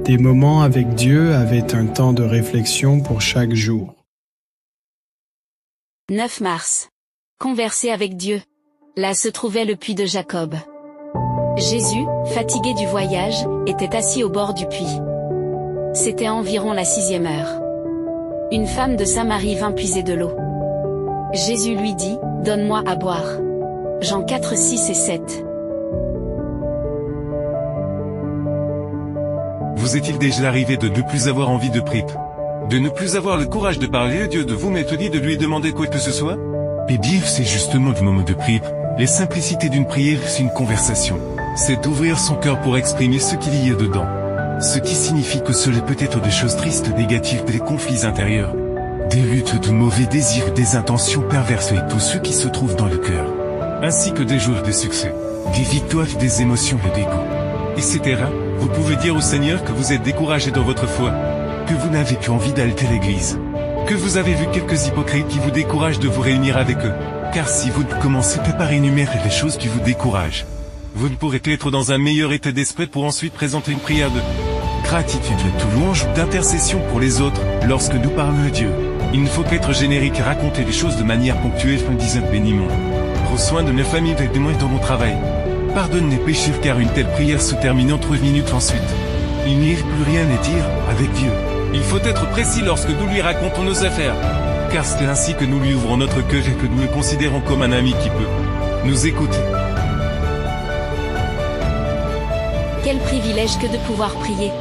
Des moments avec Dieu avaient un temps de réflexion pour chaque jour. 9 mars. Converser avec Dieu. Là se trouvait le puits de Jacob. Jésus, fatigué du voyage, était assis au bord du puits. C'était environ la 6e heure. Une femme de Samarie vint puiser de l'eau. Jésus lui dit, « Donne-moi à boire. » Jean 4, 6 et 7. Vous est-il déjà arrivé de ne plus avoir envie de prier, de ne plus avoir le courage de parler à Dieu, de vous mettre de lui demander quoi que ce soit? Eh bien, c'est justement le moment de prier. Les simplicités d'une prière, c'est une conversation. C'est d'ouvrir son cœur pour exprimer ce qu'il y a dedans. Ce qui signifie que cela peut être des choses tristes, négatives, des conflits intérieurs, des luttes de mauvais désirs, des intentions perverses et tout ce qui se trouve dans le cœur. Ainsi que des jours de succès, des victoires, des émotions et des goûts, etc. Vous pouvez dire au Seigneur que vous êtes découragé dans votre foi, que vous n'avez plus envie d'aller à l'église, que vous avez vu quelques hypocrites qui vous découragent de vous réunir avec eux. Car si vous ne commencez pas par énumérer les choses qui vous découragent, vous ne pourrez être dans un meilleur état d'esprit pour ensuite présenter une prière de gratitude, de louange, d'intercession pour les autres. Lorsque nous parlons à Dieu, il ne faut qu'être générique et raconter les choses de manière ponctuelle. Disant béniment. Prends soin de ma famille et de moi dans mon travail. Pardonne mes péchés car une telle prière se termine en 3 minutes ensuite. Il n'y a plus rien à dire avec Dieu. Il faut être précis lorsque nous lui racontons nos affaires. Car c'est ainsi que nous lui ouvrons notre cœur et que nous le considérons comme un ami qui peut nous écouter. Quel privilège que de pouvoir prier.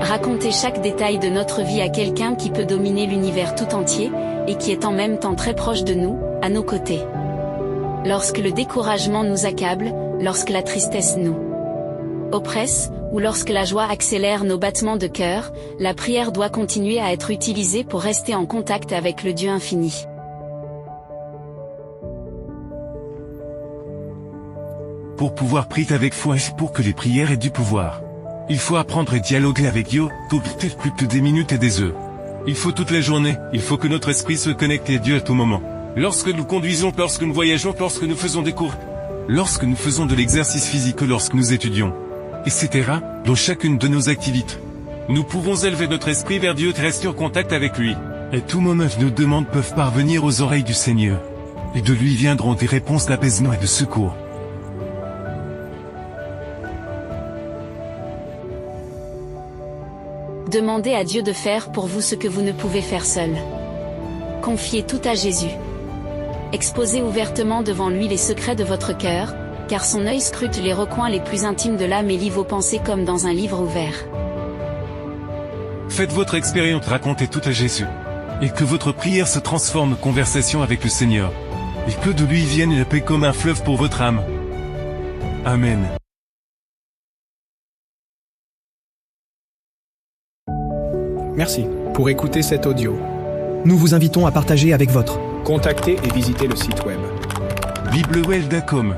Raconter chaque détail de notre vie à quelqu'un qui peut dominer l'univers tout entier, et qui est en même temps très proche de nous, à nos côtés. Lorsque le découragement nous accable, lorsque la tristesse nous oppresse, ou lorsque la joie accélère nos battements de cœur, la prière doit continuer à être utilisée pour rester en contact avec le Dieu infini. Pour pouvoir prier avec foi et pour que les prières aient du pouvoir, il faut apprendre et dialoguer avec Dieu, peut-être plus que des minutes et des heures. Il faut toute la journée, il faut que notre esprit se connecte à Dieu à tout moment. Lorsque nous conduisons, lorsque nous voyageons, lorsque nous faisons des cours, lorsque nous faisons de l'exercice physique, lorsque nous étudions, etc., dans chacune de nos activités. Nous pouvons élever notre esprit vers Dieu et rester en contact avec lui. À tout moment, nos demandes peuvent parvenir aux oreilles du Seigneur. Et de lui viendront des réponses d'apaisement et de secours. Demandez à Dieu de faire pour vous ce que vous ne pouvez faire seul. Confiez tout à Jésus. Exposez ouvertement devant lui les secrets de votre cœur, car son œil scrute les recoins les plus intimes de l'âme et lit vos pensées comme dans un livre ouvert. Faites votre expérience, racontez tout à Jésus. Et que votre prière se transforme en conversation avec le Seigneur. Et que de lui vienne la paix comme un fleuve pour votre âme. Amen. Merci pour écouter cet audio. Nous vous invitons à partager avec votre. Contactez et visitez le site web biblewell.com